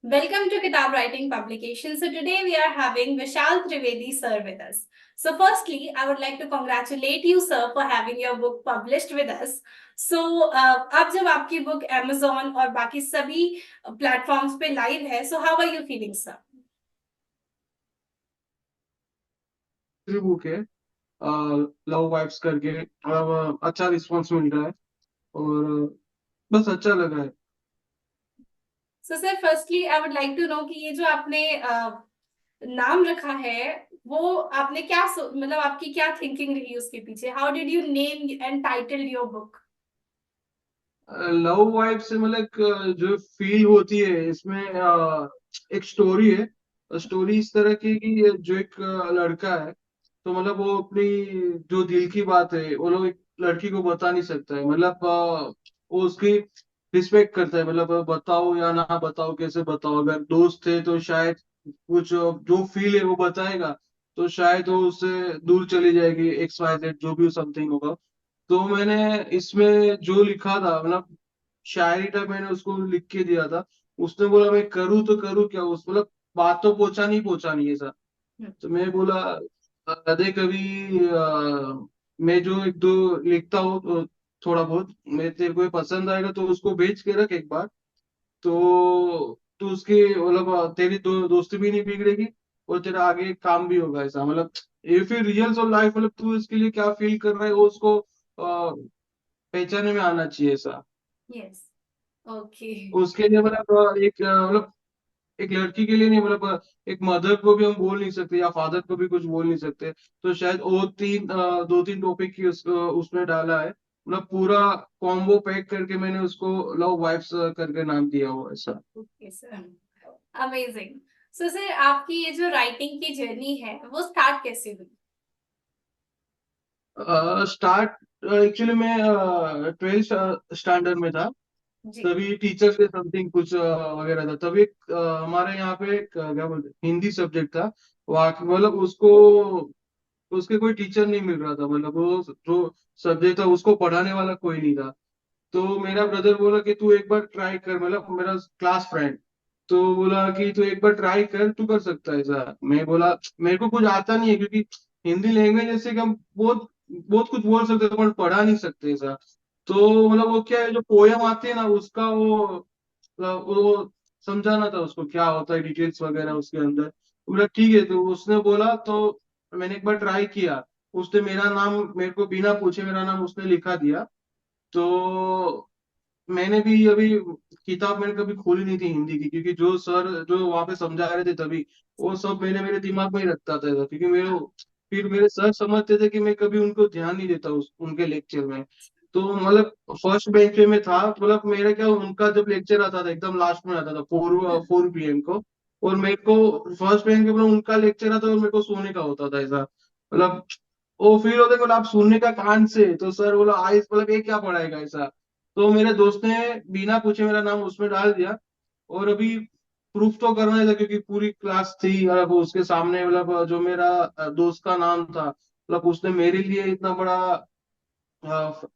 Welcome to Kitab Writing Publication. So today we are having Vishal Trivedi sir with us. So firstly, I would like to congratulate you sir for having your book published with us. So अब जब आपकी book Amazon और बाकी सभी platforms पे live है, so how are you feeling sir? Book है love vibes करके और अच्छा रिस्पॉन्स मिल रहा है और बस अच्छा लगा है। So sir, firstly I would like to know कि ये जो आपने नाम रखा है वो आपने क्या मतलब आपकी क्या थिंकिंग रही उसके पीछे? How did you name and title your book? Love vibe से मतलब जो फील होती है इसमें एक स्टोरी है। स्टोरी इस तरह की कि ये जो एक लड़का है तो मतलब वो अपनी जो दिल की बात है वो लोग एक लड़की को बता नहीं सकता है। मतलब वो उसकी रिस्पेक्ट करता है। मतलब बताओ या ना बताओ कैसे बताओ, अगर दोस्त है तो शायद कुछ जो फील है वो बताएगा तो शायद वो उससे दूर चली जाएगी, एक्स वाई जेड जो भी समथिंग होगा। तो मैंने इसमें जो लिखा था मतलब शायरी टाइप मैंने उसको लिख के दिया था। उसने बोला मैं करूँ तो करूँ क्या, उस मतलब बात तो पहुंचा नहीं ऐसा। तो मैं बोला देख कभी मैं जो एक दो लिखता हूँ तो थोड़ा बहुत मैं तेरे को ये पसंद आएगा तो उसको भेज के रख एक बार। तो उसकी मतलब तेरी दोस्ती भी नहीं बिगड़ेगी और तेरा आगे काम भी होगा ऐसा। मतलब ये फिर रियल और लाइफ मतलब तू इसके लिए क्या फील कर रहा है वो उसको पहचाने में आना चाहिए ऐसा। Yes. Okay. उसके लिए मतलब एक मतलब एक लड़की के लिए नहीं, मतलब एक मदर को भी हम बोल नहीं सकते या फादर को भी कुछ बोल नहीं सकते। तो शायद वो दो तीन टॉपिक की उसमें डाला है। मतलब पूरा कॉम्बो पैक करके मैंने उसको लव वाइफ्स करके नाम दिया हुआ ऐसा। Okay sir, amazing. So sir आपकी ये जो राइटिंग की जर्नी है वो स्टार्ट कैसे हुई? स्टार्ट एक्चुअली मैं 12th स्टैंडर्ड में था। जी। तभी टीचर्स डे समथिंग कुछ वगैरह था। तभी हमारे यहाँ पे एक क्या बोलते हैं, हिंदी सब्जेक्ट था। वहाँ मतलब उसको उसके कोई टीचर नहीं मिल रहा था। मतलब वो जो सब्जेक्ट था उसको पढ़ाने वाला कोई नहीं था। तो मेरा ब्रदर बोला कि तू एक बार ट्राई कर, मतलब मेरा क्लास फ्रेंड। तो बोला कि तू एक बार ट्राई कर, तू कर सकता है ऐसा। मैं बोला मेरे को कुछ आता नहीं है क्योंकि हिंदी लैंग्वेज जैसे कि हम बहुत बहुत कुछ बोल सकते हैं पर पढ़ा नहीं सकते ऐसा। तो मतलब वो क्या है, जो पोयम आती है ना उसका वो समझाना था उसको क्या होता है, डिटेल्स वगैरह उसके अंदर। तो बोला ठीक है, तो उसने बोला तो मैंने एक बार ट्राई किया। उसने मेरा नाम मेरे को बिना पूछे मेरा नाम उसने लिखा दिया। तो मैंने भी अभी किताब मैंने कभी खोली नहीं थी हिंदी की, क्योंकि जो सर जो वहां पे समझा रहे थे तभी वो सब मैंने मेरे दिमाग में ही रखता था। क्योंकि मेरे फिर मेरे सर समझते थे कि मैं कभी उनको ध्यान नहीं देता उनके लेक्चर में। तो मतलब फर्स्ट बेंच पे मैं था, तो मतलब मेरा क्या उनका जब लेक्चर आता था एकदम लास्ट में आता था 4 PM को। और मेरे को फर्स्ट बेंच पे मतलब उनका लेक्चर आता और मेरे को सोने का होता था ऐसा। मतलब वो फिर होता बोला आप सुनने का कान से, तो सर बोला आइस, मतलब ये क्या पढ़ाएगा ऐसा। तो मेरे दोस्त ने बिना पूछे मेरा नाम उसमें डाल दिया। और अभी प्रूफ तो करना ही था क्योंकि पूरी क्लास थी और अब उसके सामने मतलब जो मेरा दोस्त का नाम था, मतलब उसने मेरे लिए इतना बड़ा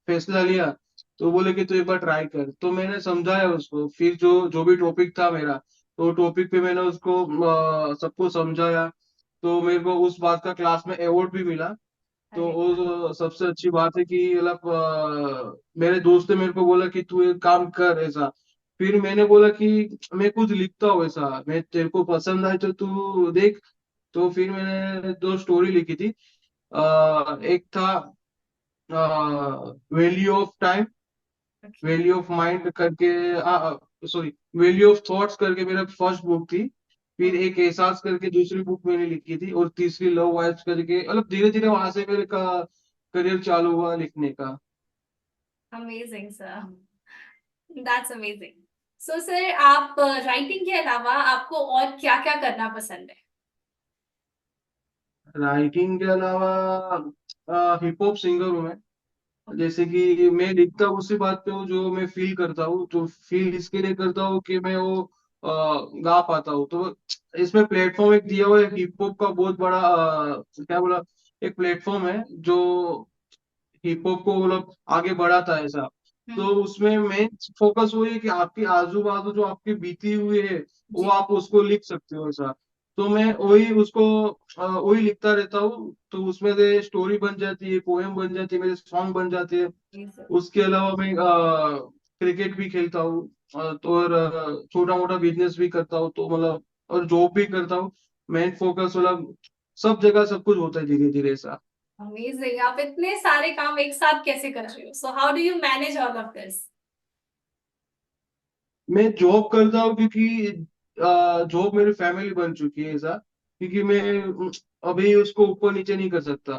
फैसला लिया। तो बोले कि तू एक बार ट्राई कर। तो मैंने समझाया उसको, फिर जो जो भी टॉपिक था मेरा तो टॉपिक पे मैंने उसको सबको समझाया। तो मेरे को उस बात का क्लास में अवार्ड भी मिला। तो अरे वो सबसे अच्छी बात है कि मतलब मेरे दोस्त ने मेरे को बोला कि तू एक काम कर ऐसा। फिर मैंने बोला कि मैं कुछ लिखता हूँ ऐसा, मैं तेरे को पसंद आए तो तू देख। तो फिर मैंने दो स्टोरी लिखी थी। एक था value of time, okay. Value of mind करके, सॉरी वैल्यू ऑफ थॉट्स करके मेरा फर्स्ट बुक थी। फिर एक एहसास करके दूसरी बुक मैंने लिखी थी और तीसरी लव वाइब्स करके, मतलब धीरे धीरे वहां से मेरे का करियर चालू हुआ लिखने का। Amazing sir, that's amazing. So sir आप राइटिंग के अलावा आपको और क्या क्या करना पसंद है? राइटिंग के अलावा हिप हॉप सिंगर हूँ मैं। जैसे कि मैं लिखता हूँ उसी बात पे हूँ जो मैं फील करता हूँ, तो फील इसके लिए करता हूँ कि मैं वो गा पाता हूँ। तो इसमें प्लेटफॉर्म एक दिया हुआ है हिप हॉप का बहुत बड़ा, क्या बोला, एक प्लेटफॉर्म है जो हिप हॉप को मतलब आगे बढ़ाता है ऐसा। तो हम्म। उसमें मेन फोकस वही है कि आपके आजू बाजू जो आपकी बीती हुई है वो जी। आप उसको लिख सकते हो ऐसा। तो मैं वही उसको वही लिखता रहता हूँ, तो उसमें से स्टोरी बन जाती है, पोएम बन जाती है, मेरे सॉन्ग बन जाते हैं। जी सर। उसके अलावा मैं क्रिकेट भी खेलता हूँ, तो और छोटा मोटा बिजनेस भी करता हूँ, तो मतलब और जॉब भी करता हूँ। मेन फोकस मतलब सब जगह सब कुछ होता है धीरे धीरे ऐसा। अमेजिंग, आप इतने सारे काम एक साथ कैसे कर रहे हो? So how do you manage all of this? मैं जॉब करता हूँ क्योंकि जॉब मेरी फैमिली बन चुकी है ऐसा, क्योंकि मैं अभी उसको ऊपर नीचे नहीं कर सकता।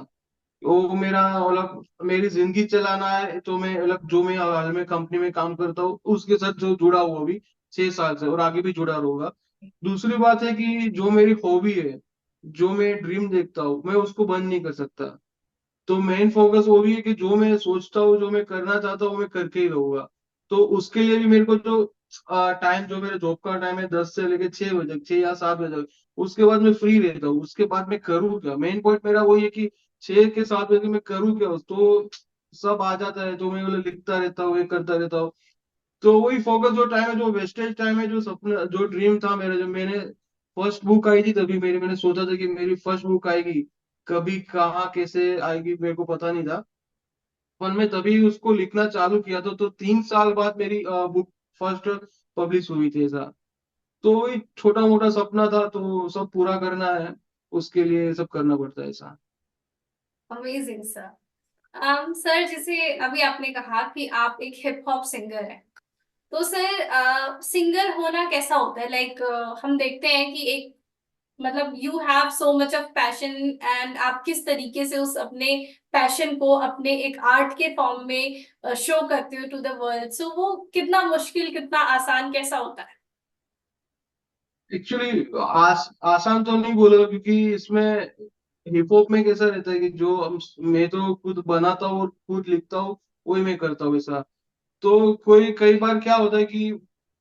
वो मेरा मतलब मेरी जिंदगी चलाना है, तो मैं मतलब जो मैं हाल में कंपनी में काम करता हूँ उसके साथ जो जुड़ा हुआ अभी 6 साल से और आगे भी जुड़ा रहूंगा। दूसरी बात है कि जो मेरी हॉबी है, जो मैं ड्रीम देखता हूँ, मैं उसको बंद नहीं कर सकता। तो मेन फोकस वो भी है कि जो मैं सोचता हूँ, जो मैं करना चाहता हूँ, मैं करके ही रहूंगा। तो उसके लिए भी मेरे को जो टाइम, जो मेरे जॉब का टाइम है 10 से लेके 6 बजे, 6 या 7 बजे, उसके बाद मैं फ्री रहता हूँ। उसके बाद मैं करूँ क्या, मेन पॉइंट मेरा वही है कि 6 के 7 बजे मैं करूँ क्या। तो सब आ जाता है, तो मैं मतलब लिखता रहता हूँ, ये करता रहता हूँ। तो वही फोकस, जो टाइम है, जो वेस्टेज टाइम है, जो सपना, जो ड्रीम था मेरा, जब मैंने फर्स्ट बुक आई थी तभी मैंने सोचा था कि मेरी फर्स्ट बुक आएगी, कभी कहाँ कैसे आएगी मेरे को पता नहीं था। पर मैं तभी उसको लिखना चालू किया था, तो 3 साल बाद मेरी बुक फर्स्ट पब्लिश हुई थी ऐसा। तो वही छोटा मोटा सपना था, तो सब पूरा करना है, उसके लिए सब करना पड़ता है ऐसा। Amazing sir. सर, जैसे अभी आपने कहा कि आप एक हिप हॉप सिंगर हैं, तो सर सिंगर होना कैसा होता है? लाइक हम देखते हैं कि एक, मतलब you have so much of passion, and आप किस तरीके से उस अपने पैशन को अपने एक आर्ट के फॉर्म में शो करते हो टू द वर्ल्ड, सो वो कितना मुश्किल, कितना आसान, कैसा होता है? एक्चुअली आसान तो नहीं बोलेगा, क्योंकि इसमें हिप हॉप में कैसा रहता है कि जो मैं तो खुद बनाता हूँ और खुद लिखता हूँ, वही मैं करता हूँ ऐसा। तो कोई कई बार क्या होता है कि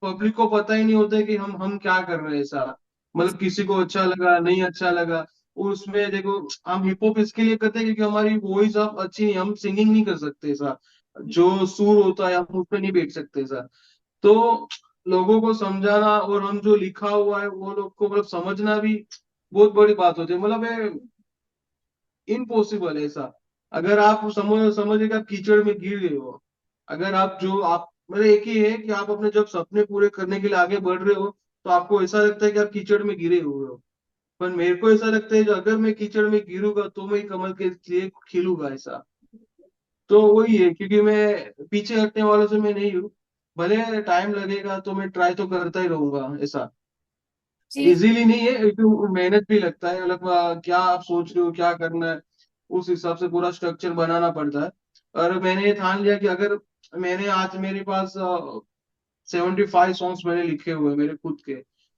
पब्लिक को पता ही नहीं होता है कि हम क्या कर रहे हैं ऐसा। मतलब किसी को अच्छा लगा, नहीं अच्छा लगा। उसमें देखो, हम हिप हॉप इसके लिए करते हैं क्योंकि हमारी वॉइस अब अच्छी नहीं, हम सिंगिंग नहीं कर सकते ऐसा। जो सुर होता है हम उस पर नहीं बैठ सकते ऐसा। तो लोगों को समझाना और हम जो लिखा हुआ है वो लोग को मतलब समझना भी बहुत बड़ी बात होती है। मतलब इम्पॉसिबल है ऐसा। अगर आप समझे कि आप कीचड़ में गिर गए हो, अगर आप जो आप मतलब एक ही है कि आप अपने जब सपने पूरे करने के लिए आगे बढ़ रहे हो, तो आपको ऐसा लगता है कि आप कीचड़ में गिरे हुए हो। पर मेरे को ऐसा लगता है कि अगर मैं कीचड़ में गिरूंगा तो मैं कमल के लिए खिलूंगा ऐसा। तो वही है, क्योंकि मैं पीछे हटने वालों से मैं नहीं हूँ। भले टाइम लगेगा तो मैं ट्राई तो करता ही रहूंगा ऐसा। जी। इजीली नहीं है, क्योंकि मेहनत भी लगता है। मतलब क्या आप सोच रहे हो, क्या करना है, उस हिसाब से पूरा स्ट्रक्चर बनाना पड़ता है। और मैंने ये ठान लिया कि अगर मैंने आज मेरे पास 75 सॉन्ग्स मैंने लिखे हुए हैं मेरे खुद के।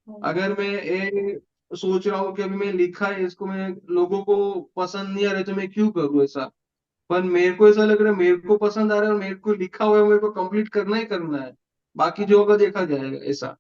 अगर मैं ये सोच रहा हूँ कि अभी मैं लिखा है इसको, मैं लोगों को पसंद नहीं आ रहा तो मैं क्यों करूँ ऐसा। पर मेरे को ऐसा लग रहा है मेरे को पसंद आ रहा है और मेरे को लिखा हुआ है, मेरे को कंप्लीट करना ही करना है। बाकी जो होगा देखा जाएगा ऐसा।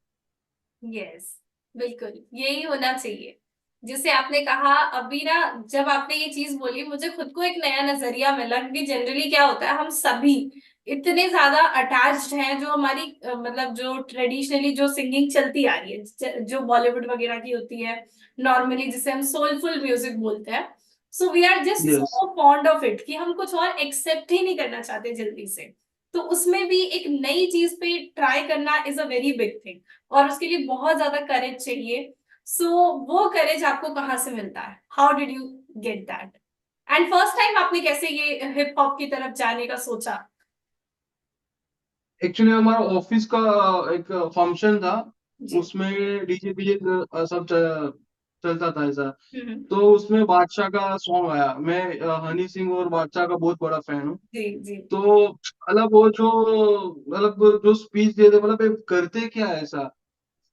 यस, बिल्कुल यही होना चाहिए। जैसे आपने कहा अभी ना, जब आपने ये चीज बोली मुझे खुद को एक नया नजरिया मिला, क्योंकि जनरली क्या होता है, हम सभी इतने ज्यादा अटैच्ड हैं, जो हमारी मतलब जो ट्रेडिशनली जो सिंगिंग चलती आ रही है, जो बॉलीवुड वगैरह की होती है नॉर्मली, जिसे हम सोलफुल म्यूजिक बोलते हैं। So we are just yes. So fond of it कि हम कुछ और एक्सेप्ट ही नहीं करना चाहते जल्दी से। तो उसमें भी एक नई चीज पे ट्राई करना is a very big thing, और उसके लिए बहुत ज्यादा करेज चाहिए। सो वो करेज आपको कहाँ से मिलता है? How did you get that? And first time आपने कैसे ये हिप हॉप की तरफ जाने का सोचा? एक्चुअली हमारा ऑफिस का एक फंक्शन था, जी। उसमें डीजे बीजे सब चलता था ऐसा। हम्म। तो उसमें बादशाह का सॉन्ग आया। मैं हनी सिंह और बादशाह का बहुत बड़ा फैन हूँ। जी। जी। तो मतलब वो जो मतलब जो स्पीच देते, मतलब ये करते क्या है ऐसा।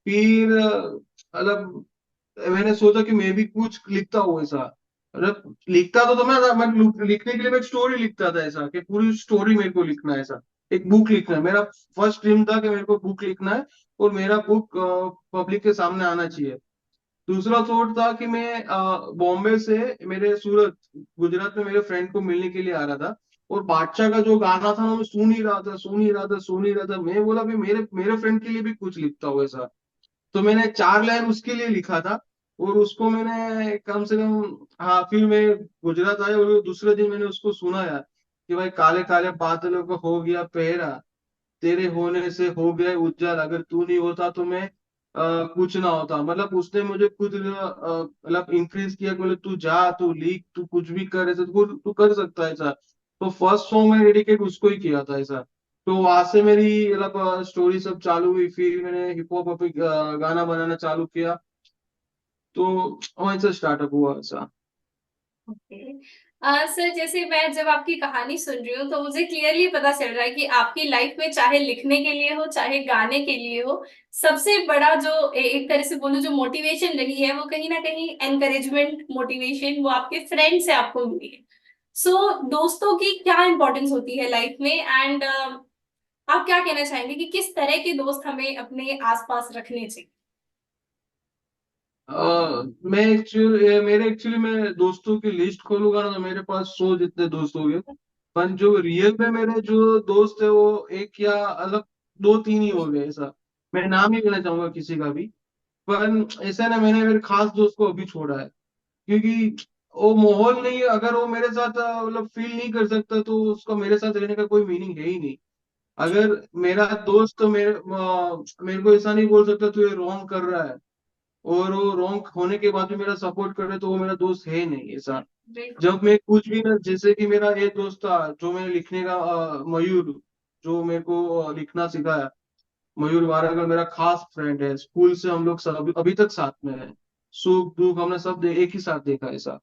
फिर मतलब मैंने सोचा कि मैं भी कुछ लिखता हूँ ऐसा। मतलब लिखता तो मैं लिखने के लिए मैं एक स्टोरी लिखता था ऐसा, कि पूरी स्टोरी मेरे को लिखना है ऐसा। एक बुक लिखना है, मेरा फर्स्ट ड्रीम था कि मेरे को बुक लिखना है और मेरा बुक पब्लिक के सामने आना चाहिए। दूसरा थॉट था कि मैं बॉम्बे से मेरे सूरत, गुजरात में मेरे फ्रेंड को मिलने के लिए आ रहा था। और बादशाह का जो गाना था ना मैं सुन ही रहा था, सुन ही रहा था, सुन ही रहा था। मैं बोला भी मेरे मेरे फ्रेंड के लिए भी कुछ लिखता हूँ ऐसा। तो मैंने 4 लाइन उसके लिए लिखा था, और उसको मैंने कम से कम, हाँ, फिर मैं गुजरात आया और दूसरे दिन मैंने उसको सुना यार कि भाई काले काले बादलों को हो गया पहरा, तेरे होने से हो गए उज्जवल, अगर तू नहीं होता तो मैं कुछ ना होता। मतलब उसने मुझे खुद मतलब इंक्रीज किया कि मतलब तू जा, तू लिख, तू कुछ भी कर, ऐसा तू कर सकता है ऐसा। तो फर्स्ट सॉन्ग मैंने डेडिकेट उसको ही किया था ऐसा। तो वहां से मेरी मतलब स्टोरी सब चालू हुई, फिर मैंने हिप हॉप गाना बनाना चालू किया। तो वहीं से स्टार्टअप हुआ ऐसा। ओके। सर, जैसे मैं जब आपकी कहानी सुन रही हूँ तो मुझे क्लियरली पता चल रहा है कि आपकी लाइफ में चाहे लिखने के लिए हो चाहे गाने के लिए हो, सबसे बड़ा जो एक तरह से बोलूं जो मोटिवेशन रही है वो कहीं ना कहीं एनकरेजमेंट मोटिवेशन वो आपके फ्रेंड से आपको मिली है। सो दोस्तों की क्या इंपॉर्टेंस होती है लाइफ में, एंड आप क्या कहना चाहेंगे कि किस तरह के दोस्त हमें अपने आसपास रखने चाहिए? मैं एक्चुअली मेरे एक्चुअली मैं दोस्तों की लिस्ट खोलूंगा ना तो मेरे पास 100 जितने दोस्त हो गए। पर जो रियल में मेरे जो दोस्त है वो एक या अलग 2-3 ही हो गए ऐसा। मैं नाम नहीं लेना चाहूंगा किसी का भी। पर ऐसा ना, मैंने मेरे खास दोस्त को अभी छोड़ा है, क्योंकि वो माहौल नहीं है। अगर वो मेरे साथ मतलब फील नहीं कर सकता तो उसका मेरे साथ रहने का कोई मीनिंग है ही नहीं। अगर मेरा दोस्त तो मेरे को ऐसा नहीं बोल सकता तू ये रॉन्ग कर रहा है, और वो रॉन्ग होने के बाद भी मेरा सपोर्ट करे, तो वो मेरा दोस्त है ही नहीं ऐसा। बिल्कुल। जब मैं कुछ भी ना, जैसे कि मेरा एक दोस्त था जो मैंने लिखने का, मयूर, जो मेरे को लिखना सिखाया। मयूर वारागर मेरा खास फ्रेंड है, स्कूल से हम लोग सब अभी तक साथ में है। सुख दुख हमने सब एक ही साथ देखा ऐसा।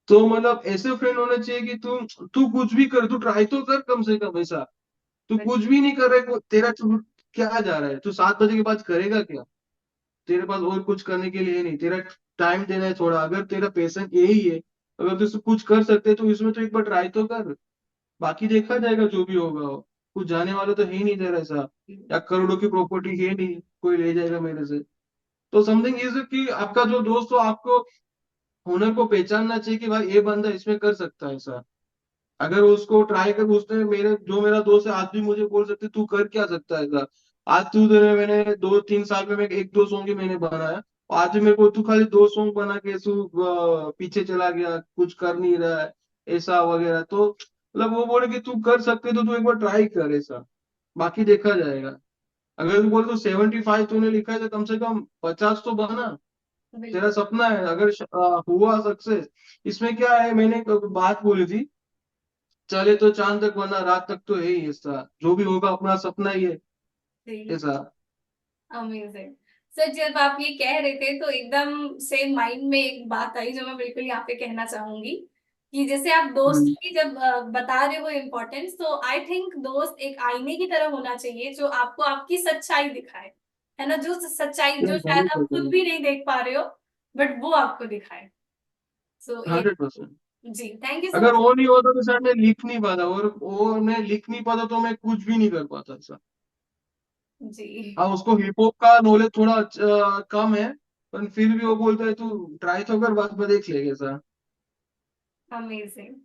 तो मतलब ऐसे फ्रेंड होने चाहिए कि तू तू कुछ भी कर, तू ट्राई तो कर कम से कम ऐसा। तू कुछ भी नहीं कर रहा है, तेरा क्या जा रहा है, तू 7 बजे के बाद करेगा क्या? तेरे पास और कुछ करने के लिए नहीं, तेरा टाइम देना है थोड़ा। अगर तेरा पैशन यही है, अगर तू इसमें कुछ कर सकते है तो इसमें तो एक बार ट्राई तो कर। बाकी देखा जाएगा जो भी होगा वो। कुछ जाने वाला तो है ही नहीं तेरा ऐसा, या करोड़ों की प्रॉपर्टी है नहीं कोई ले जाएगा मेरे से। तो समथिंग इज कि आपका जो दोस्त हो आपको हुनर को पहचानना चाहिए कि भाई ये बंदा इसमें कर सकता है ऐसा। अगर उसको ट्राई कर, उसने मेरा दोस्त है आज भी मुझे बोल सकते तू कर क्या सकता है ऐसा। आज तू तेरे मैंने 2-3 साल में मैं 1-2 सॉन्ग ही मैंने बनाया, और आज भी मेरे को तू खाली 2 सॉन्ग बना के तू पीछे चला गया, कुछ कर नहीं रहा है ऐसा वगैरह। तो मतलब वो बोले कि तू कर सकते तो तू एक बार ट्राई कर ऐसा, बाकी देखा जाएगा। अगर तू बोले तो 75 तूने लिखा है तो कम से कम 50 तो बना। तेरा बिल्कुल। सपना है, अगर हुआ सक्सेस, इसमें क्या है। मैंने एक बात बोली थी, चले तो चांद तक वरना रात तक तो है ही ऐसा, जो भी होगा अपना सपना ही है जी। ऐसा। अमेजिंग। सर, जब आप ये कह रहे थे तो एकदम से माइंड में एक बात आई जो मैं बिल्कुल यहाँ पे कहना चाहूंगी कि जैसे आप दोस्त हम्म। की जब बता रहे हो इम्पोर्टेंस, तो आई थिंक दोस्त एक आईने की तरह होना चाहिए जो आपको आपकी सच्चाई दिखाए, है ना, जो सच्चाई जो शायद आप खुद 100%। भी नहीं देख पा रहे हो बट वो आपको दिखाए। सो ये। 100%। जी, थैंक यू सो अगर मच। वो नहीं होता तो शायद मैं लिख नहीं पाता, और वो मैं लिख नहीं पाता तो मैं कुछ भी नहीं कर पाता ऐसा। जी। हाँ, उसको हिप हॉप का नॉलेज थोड़ा कम है, पर फिर भी वो बोलता है तू ट्राई तो कर, बाद में देख लेगा ऐसा। अमेजिंग।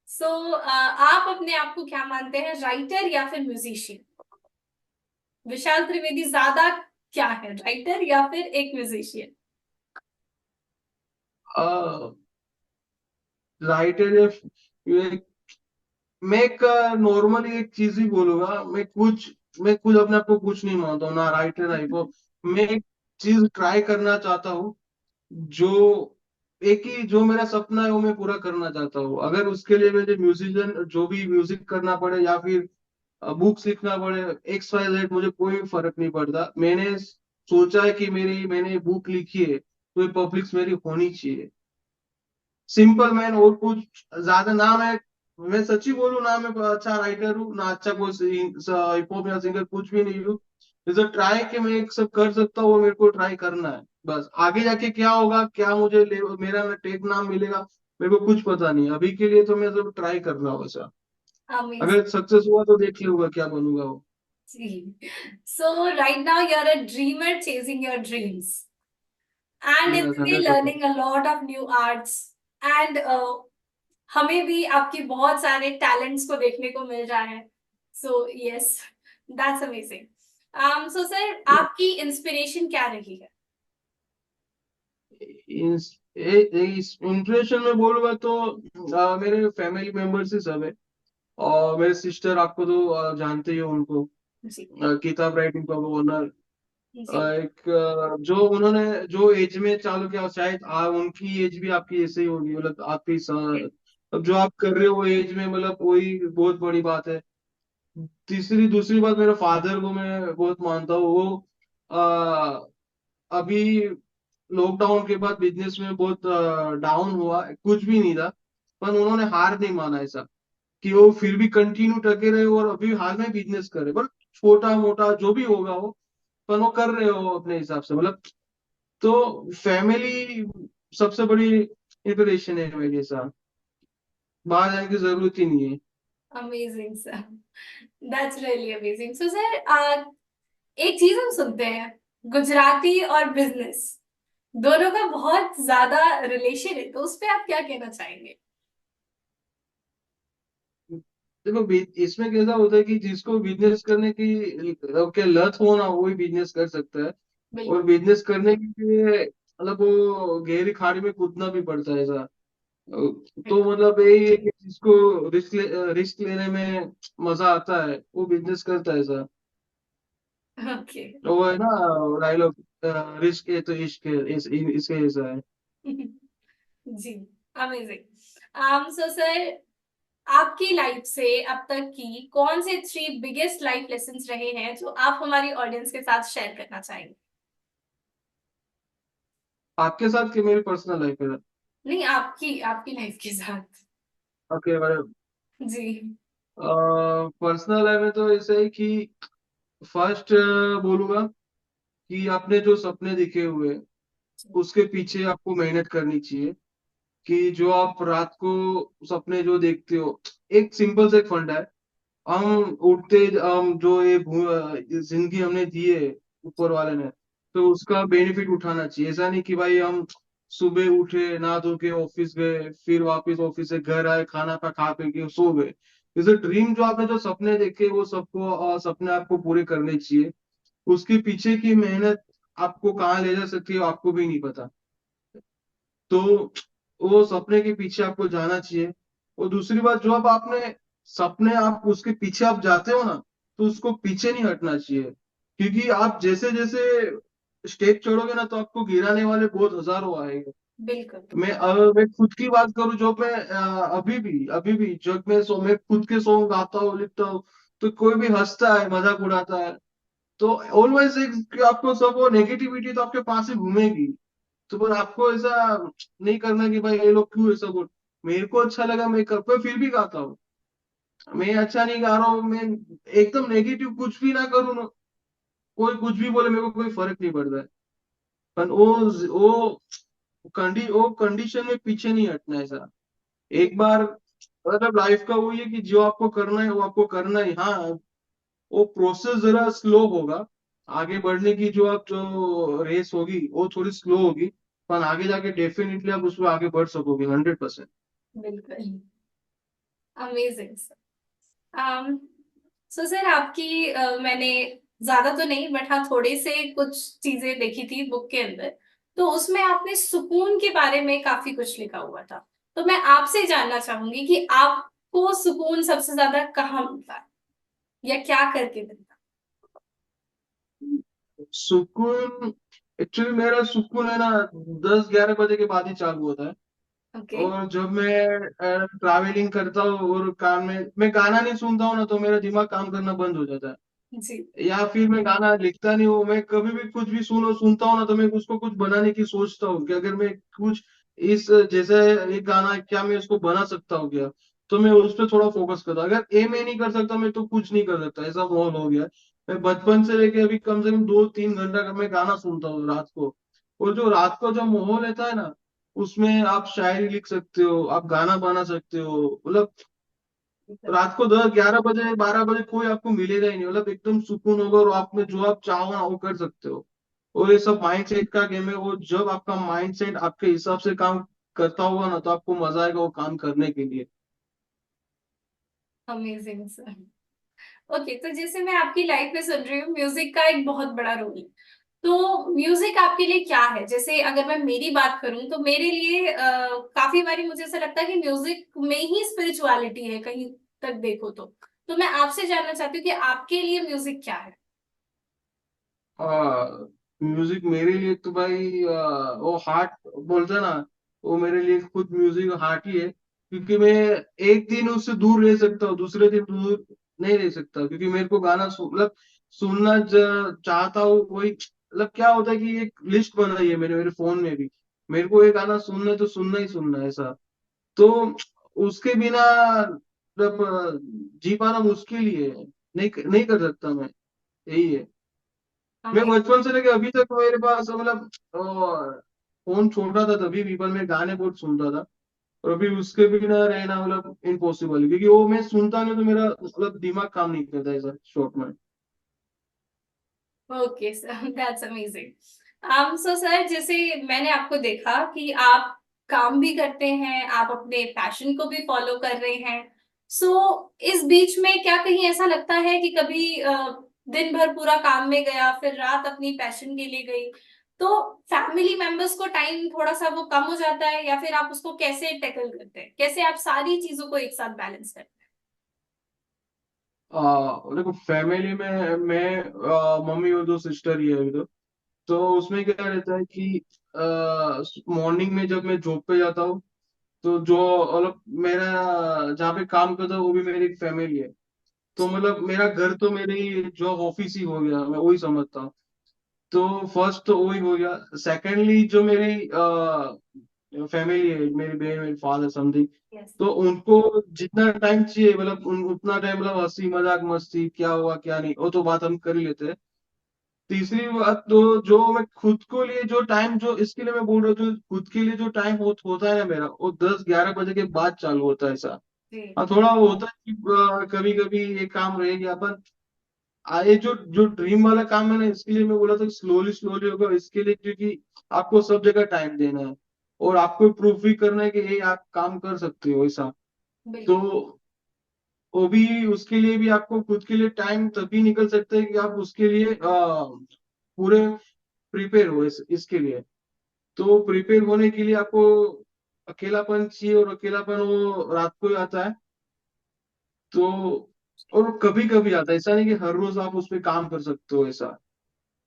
सो आप अपने आप को क्या मानते हैं, राइटर या फिर म्यूजिशियन? विशाल त्रिवेदी ज्यादा क्या है, राइटर या फिर एक म्यूजिशियन? राइटर मैं एक नॉर्मली एक चीज ही बोलूंगा। मैं कुछ अपने आप को कुछ नहीं मानता हूँ, ना राइटर ना हिप हॉप। मैं एक चीज ट्राई करना चाहता हूँ, जो एक ही जो मेरा सपना है वो मैं पूरा करना चाहता हूँ। अगर उसके लिए मुझे म्यूजिशियन जो भी म्यूजिक करना पड़े या फिर बुक्स लिखना पड़े, एक्स वाई जेड, मुझे कोई फर्क नहीं पड़ता। मैंने सोचा है कि मैंने बुक लिखी है तो ये पब्लिक्स मेरी होनी चाहिए। सिंपल मैन, और कुछ ज्यादा ना मैं सच्ची बोलूं ना, मैं कोई अच्छा राइटर हूँ ना अच्छा कोई हिप हॉप या सिंगर, कुछ भी नहीं हूँ। इज ट्राई कि मैं एक सब कर सकता हूँ, वो मेरे को ट्राई करना है बस। आगे जाके क्या होगा, क्या मुझे मेरा टेक नाम मिलेगा, मेरे को कुछ पता नहीं। अभी के लिए तो मैं सब ट्राई कर रहा हूँ ऐसा। अमेजिंग। अगर सक्सेस हुआ तो देख लिया होगा क्या बनूंगा वो। जी। So right now you are a dreamer chasing your dreams and in yes, the way 100%। learning a lot of new arts and हमें भी आपके बहुत सारे टैलेंट्स को देखने को मिल रहा है। So yes, that's amazing. So sir, आपकी इंस्पिरेशन क्या रही है? इस इंप्रेशन में बोलूंगा तो मेरे फैमिली मेंबर्स ही सब है। और मेरे सिस्टर, आपको तो जानते ही हो उनको। जी। किताब राइटिंग का वो ओनर। जी। एक जो उन्होंने जो एज में चालू किया, शायद उनकी एज भी आपकी ऐसे ही होगी, मतलब आपकी अब जो आप कर रहे हो वो एज में, मतलब वही बहुत बड़ी बात है। तीसरी दूसरी बात, मेरे फादर को मैं बहुत मानता हूँ। वो अभी लॉकडाउन के बाद बिजनेस में बहुत डाउन हुआ, कुछ भी नहीं था, पर उन्होंने हार नहीं माना ऐसा, कि वो फिर भी कंटिन्यू टके रहे और अभी हाल में बिजनेस करे, पर छोटा मोटा जो भी होगा वो, पर वो कर रहे हो अपने हिसाब से, मतलब। तो फैमिली सबसे बड़ी इंस्पिरेशन है मेरे साथ, बाहर जाने की जरूरत ही नहीं है। Amazing sir, that's really amazing. So sir, एक चीज हम सुनते हैं, गुजराती और बिजनेस दोनों का बहुत ज्यादा रिलेशन है, तो उस पे आप क्या कहना चाहेंगे? देखो, इसमें कैसा होता है कि जिसको बिजनेस करने की क्या लत हो ना, वही बिजनेस कर सकता है। और बिल्कुल। बिजनेस करने के लिए मतलब वो गहरी खाई में कूदना भी पड़ता है ऐसा। तो बिल्कुल। मतलब यही है कि जिसको रिस्क लेने में मजा आता है, वो बिजनेस करता है ऐसा। ओके। तो वो है ना डायलॉग, रिस्क है तो इश्क है, इसके ऐसा है। जी, अमेजिंग। सो सर, आपकी लाइफ से अब तक की कौन से 3 बिगेस्ट लाइफ लेसन्स रहे हैं जो आप हमारी ऑडियंस के साथ शेयर करना चाहेंगे? आपके साथ कि मेरी पर्सनल लाइफ है? नहीं, आपकी आपकी लाइफ के साथ। ओके, जी। पर्सनल लाइफ में तो ऐसा है कि फर्स्ट बोलूंगा कि आपने जो सपने देखे हुए हैं, उसके पीछे आपको मेहनत करनी चाहिए। कि जो आप रात को सपने जो देखते हो, एक सिंपल से एक फंडा है। हम उठते, हम जो जिंदगी हमने दी है ऊपर वाले ने, तो उसका बेनिफिट उठाना चाहिए। ऐसा नहीं कि भाई हम सुबह उठे, नहा धो के ऑफिस गए, फिर वापस ऑफिस से घर आए, खाना खा पी के सो गए। जैसे ड्रीम जो आपने जो सपने देखे, वो सबको सपने आपको पूरे करने चाहिए। उसके पीछे की मेहनत आपको कहाँ ले जा सकती है, आपको भी नहीं पता। तो वो सपने के पीछे आपको जाना चाहिए। और दूसरी बात, जो अब आपने सपने, आप उसके पीछे आप जाते हो ना, तो उसको पीछे नहीं हटना चाहिए। क्योंकि आप जैसे जैसे स्टेप चढ़ोगे ना, तो आपको गिराने वाले बहुत हजारों आएंगे। बिल्कुल। मैं खुद की बात करूं, जो मैं अभी भी जब मैं खुद के सॉन्ग गाता हूँ, लिखता हूँ, तो कोई भी हंसता है, मजाक उड़ाता है, तो ऑलवेज एक कि आपको सब वो नेगेटिविटी तो आपके पास ही घूमेगी। तो पर आपको ऐसा नहीं करना कि भाई ये लोग क्यों ऐसा बोल। मेरे को अच्छा लगा, मैं कर पर फिर भी गाता हूँ। मैं अच्छा नहीं गा रहा हूँ, मैं एकदम नेगेटिव कुछ भी ना करूँ ना, कोई कुछ भी बोले, मेरे को कोई फर्क नहीं पड़ता है। पर वो कंडीशन में पीछे नहीं हटना है ऐसा। एक बार, मतलब लाइफ का वो ये कि जो आपको करना है वो आपको करना है। हाँ, वो प्रोसेस जरा स्लो होगा, आगे बढ़ने की जो रेस होगी वो थोड़ी स्लो होगी, पर आगे जाके डेफिनेटली आप उसमें आगे बढ़ सकोगे 100%। बिल्कुल। Amazing sir. सो सर, आपकी मैंने ज्यादा तो नहीं, बट हाँ थोड़े से कुछ चीजें देखी थी बुक के अंदर। तो उसमें आपने सुकून के बारे में काफी कुछ लिखा हुआ था। तो मैं आपसे जानना चाहूंगी कि आपको सुकून सबसे ज्यादा कहाँ मिलता है, या क्या करके मिलता सुकून, एक्चुअली मेरा सुकून है ना 10-11 बजे के बाद ही चालू होता है। है? ओके। और जब मैं ट्रैवलिंग करता हूँ और कान में मैं गाना नहीं सुनता हूँ ना, तो मेरा दिमाग काम करना बंद हो जाता जी। है। या फिर मैं गाना लिखता नहीं हूँ, मैं कभी भी कुछ भी सुनता हूँ ना, तो मैं उसको कुछ बनाने की सोचता हूँ कि अगर मैं कुछ इस जैसे एक गाना है, क्या मैं इसको बना सकता हूँ क्या। तो मैं उस पर थोड़ा फोकस करता हूँ। अगर ये मैं नहीं कर सकता, मैं तो कुछ नहीं कर सकता, ऐसा माहौल हो गया है। मैं बचपन से लेके अभी कम से कम 2-3 घंटा का मैं गाना सुनता हूँ रात को। और जो रात को जो माहौल रहता है ना, उसमें आप शायरी लिख सकते हो, आप गाना बना सकते हो, मतलब रात को 10-11 बजे 12 बजे कोई आपको मिलेगा ही नहीं, मतलब एकदम सुकून होगा, और आप में जो आप चाहो ना वो कर सकते हो। और ये सब माइंड सेट का गेम है। वो जब आपका माइंड सेट आपके हिसाब से काम करता होगा ना, तो आपको मजा आएगा वो काम करने के लिए। Amazing sir. ओके, तो जैसे मैं आपकी लाइफ में सुन रही हूँ, म्यूजिक का एक बहुत बड़ा रोल है। तो म्यूजिक आपके लिए क्या है? जैसे अगर मैं मेरी बात करूं तो मेरे लिए काफी बारी मुझे ऐसा लगता है कि म्यूजिक में ही स्पिरिचुअलिटी है, कहीं तक देखो तो मैं आपसे जानना चाहती हूँ कि आपके लिए म्यूजिक क्या है? म्यूजिक मेरे लिए तो भाई वो हार्ट बोलते हैं ना, वो मेरे लिए खुद म्यूजिक हार्ट ही है। क्योंकि मैं एक दिन उससे दूर रह सकता हूँ, दूसरे दिन दूर नहीं रह सकता, क्योंकि मेरे को गाना मतलब सुनना चाहता हूँ वही। मतलब क्या होता है कि एक लिस्ट बनाई है मेरे मेरे फोन में भी, मेरे को ये गाना सुनना है तो सुनना ही सुनना है ऐसा। तो उसके बिना मतलब जी पाना मुश्किल ही है, नहीं नहीं कर सकता मैं, यही है। मैं हमें बचपन से लेके अभी तक मेरे पास मतलब फोन छोटा था तभी भी, पर मैं गाने बहुत सुनता था। और अभी उसके बिना रहना मतलब इम्पॉसिबल है, क्योंकि वो मैं सुनता नहीं तो मेरा मतलब दिमाग काम नहीं करता ऐसा शॉर्ट में। Okay sir, that's amazing. So sir, जैसे मैंने आपको देखा कि आप काम भी करते हैं, आप अपने पैशन को भी फॉलो कर रहे हैं। सो इस बीच में क्या कहीं ऐसा लगता है कि कभी दिन भर पूरा काम में गया, फिर रात अपनी पैशन के लिए गई, तो फैमिली मेंबर्स को टाइम थोड़ा सा वो कम हो जाता है, या फिर आप उसको कैसे टैकल करते हैं? कैसे आप सारी चीजों को एक साथ बैलेंस करते देखो फैमिली में मैं मम्मी और दो सिस्टर ही है अभी तो उसमें क्या रहता है कि मॉर्निंग में जब मैं जॉब पे जाता हूँ, तो जो मतलब मेरा जहाँ पे काम करता हूँ वो भी मेरी फैमिली है। तो मतलब मेरा घर तो मेरी जॉब ऑफिस ही हो गया, मैं वही समझता हूँ। तो फर्स्ट तो वही हो गया। सेकेंडली जो मेरी फैमिली है, मेरी बहन, मेरे फादर समथिंग, हैं? यस। तो उनको जितना टाइम चाहिए मतलब उतना टाइम मतलब हंसी मजाक मस्ती क्या हुआ क्या नहीं वो तो बात हम कर ही लेते हैं। तीसरी बात तो जो मैं खुद को लिए जो टाइम जो इसके लिए मैं बोल रहा हूँ, जो खुद के लिए जो टाइम होता है ना मेरा, वो 10-11 बजे के बाद चालू होता है ऐसा। जी। हाँ थोड़ा वो होता है कि कभी कभी ये काम रह गया, पर ये जो जो ड्रीम वाला काम है ना, इसके लिए मैं बोला था स्लोली स्लोली होगा इसके लिए, क्योंकि आपको सब जगह टाइम देना है और आपको प्रूफ भी करना है कि ये आप काम कर सकते हो ऐसा। तो बिल्कुल। वो भी उसके लिए भी आपको खुद के लिए टाइम तभी निकल सकता है कि आप उसके लिए पूरे प्रिपेयर हो इसके लिए। तो प्रिपेयर होने के लिए आपको अकेलापन चाहिए, और अकेलापन वो रात को ही आता है। तो और कभी कभी आता है, ऐसा नहीं कि हर रोज आप उस पे काम कर सकते हो ऐसा।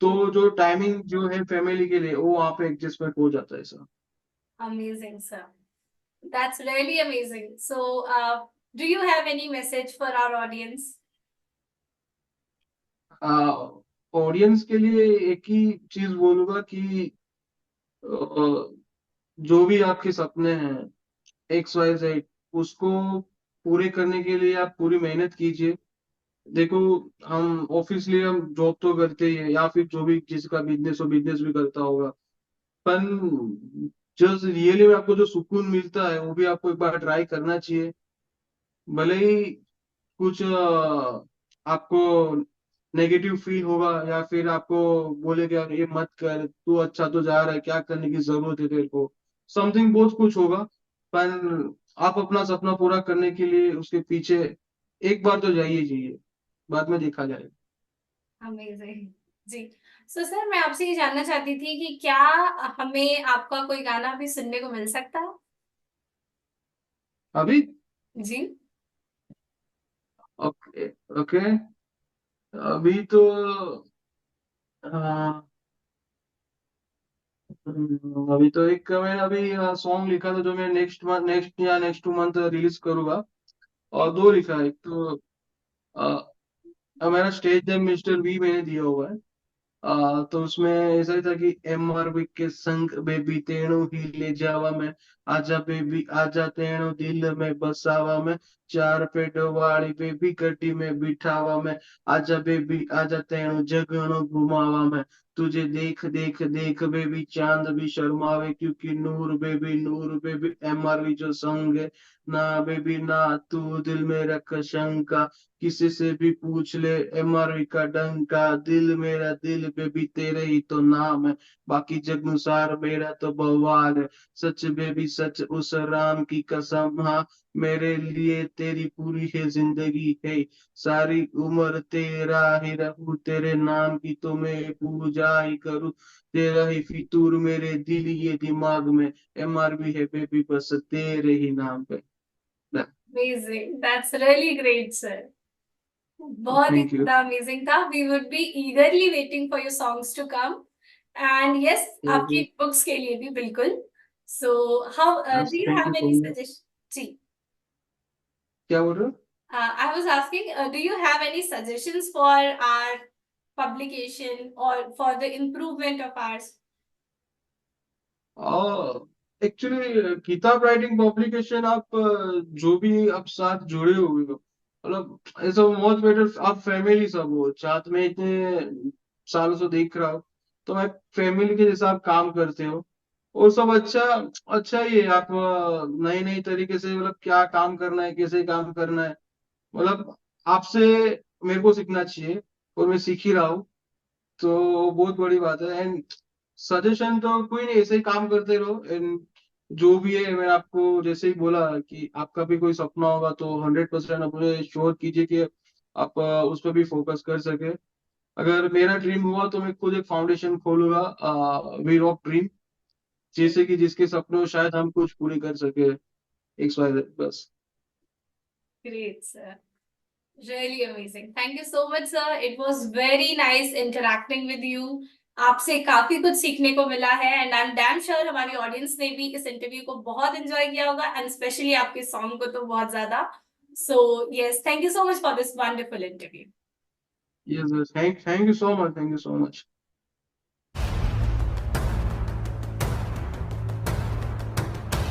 तो जो टाइमिंग जो है फैमिली के लिए वो वहाँ पे एडजस्टमेंट हो जाता है ऐसा। Amazing sir, that's really amazing. So, do you have any message for our audience? Audience के लिए एक ही चीज बोलूंगा कि जो भी आपके सपने हैं XYZ, उसको पूरे करने के लिए आप पूरी मेहनत कीजिए। देखो हम ऑफिसली हम जॉब तो करते ही है, या फिर जो भी जिसका बिजनेस हो बिजनेस भी करता होगा, पर जो रियली में आपको जो सुकून मिलता है वो भी आपको एक बार ट्राई करना चाहिए। भले ही कुछ आपको नेगेटिव फील होगा, या फिर आपको बोलेगा यार ये मत कर, तू अच्छा तो जा रहा है, क्या करने की जरूरत है तेरे को, समथिंग बहुत कुछ होगा। पर आप अपना सपना पूरा करने के लिए उसके पीछे एक बार तो जाइए जाइए, बाद में देखा जाएगा। अमेजिंग। जी। सो सर, मैं आपसे ये जानना चाहती थी कि क्या हमें आपका कोई गाना भी सुनने को मिल सकता है? अभी जी। ओके ओके, अभी तो हाँ, अभी तो एक मैंने अभी सॉन्ग लिखा था जो मैं नेक्स्ट मंथ नेक्स्ट या नेक्स्ट 2 मंथ रिलीज करूंगा। और दो लिखा है, एक तो मेरा स्टेज नेम मिस्टर वी मैंने दिया हुआ है। तो उसमें ऐसा ही था कि MRV के संग बेबी तेणु ही ले जावा मैं, आजा बेबी आजा तेणु दिल में बसावा मैं, चार पेट वाली बेबी गड्डी में बिठावा मैं, आजा बेबी आजा तेणु जगणु घुमावा मैं, तुझे देख देख देख बेबी चांद भी शर्मावे, क्योंकि नूर बेबी एमआरवी जो संग है। ना बेबी ना, तू दिल में रख शंका, किसी से भी पूछ ले एमआरवी का डंका। दिल मेरा दिल बेबी तेरे ही तो नाम है, बाकी जगनुसार मेरा तो बवाल है। सच बेबी सच, उस राम की कसम, हाँ मेरे लिए तेरी पूरी है जिंदगी है। सारी उम्र तेरा ही रहूं, तेरे नाम की तो मैं पूजा ही करूं। तेरा ही फितूर मेरे दिल ये दिमाग में, एमआरवी है बेबी बस तेरे ही नाम पे। Amazing. That's really great, sir. बहुत ही थैंक यू। ज्यादा अमेजिंग था. We would be eagerly waiting for your songs to come. And yes, आपकी बुक्स के लिए भी बिल्कुल. So how yes, do you thank you have so any much. suggestions? जी. क्या बोल रहे हो? I was asking, do you have any suggestions for our publication or for the improvement of ours? Actually किताब writing publication, आप जो भी आप साथ जुड़े हुए हो, मतलब ऐसा मच बेटर, आप फैमिली सब हो साथ में, इतने सालों से देख रहा हूँ, तो मैं फैमिली के जैसा आप काम करते हो। और सब अच्छा, अच्छा ही है। आप नई नई तरीके से, मतलब क्या काम करना है, कैसे काम करना है, मतलब आपसे मेरे को सीखना चाहिए, और मैं सीख ही रहा हूँ। तो बहुत बड़ी बात है। एंड सजेशन तो कोई नहीं, ऐसे ही काम करते रहो। एंड जो भी है, मैं आपको जैसे ही बोला कि आपका भी कोई सपना होगा तो 100% अपने श्योर कीजिए कि आप उस पर भी फोकस कर सके। अगर मेरा ड्रीम हुआ तो मैं खुद एक फाउंडेशन खोलूंगा, वी रॉक ड्रीम, जैसे कि जिसके सपनों शायद हम कुछ पूरे कर सके। एक स्वाद बस। Great, sir. Really amazing. Thank you so much, sir. It was very nice interacting with you. आपसे काफी कुछ सीखने को मिला है and I am damn sure हमारी ऑडियंस ने भी इस इंटरव्यू को बहुत एंजॉय किया होगा एंड स्पेशली आपके सॉन्ग को तो बहुत ज्यादा. So yes, thank you so much for this wonderful interview. Yes, thank you so much, thank you so much.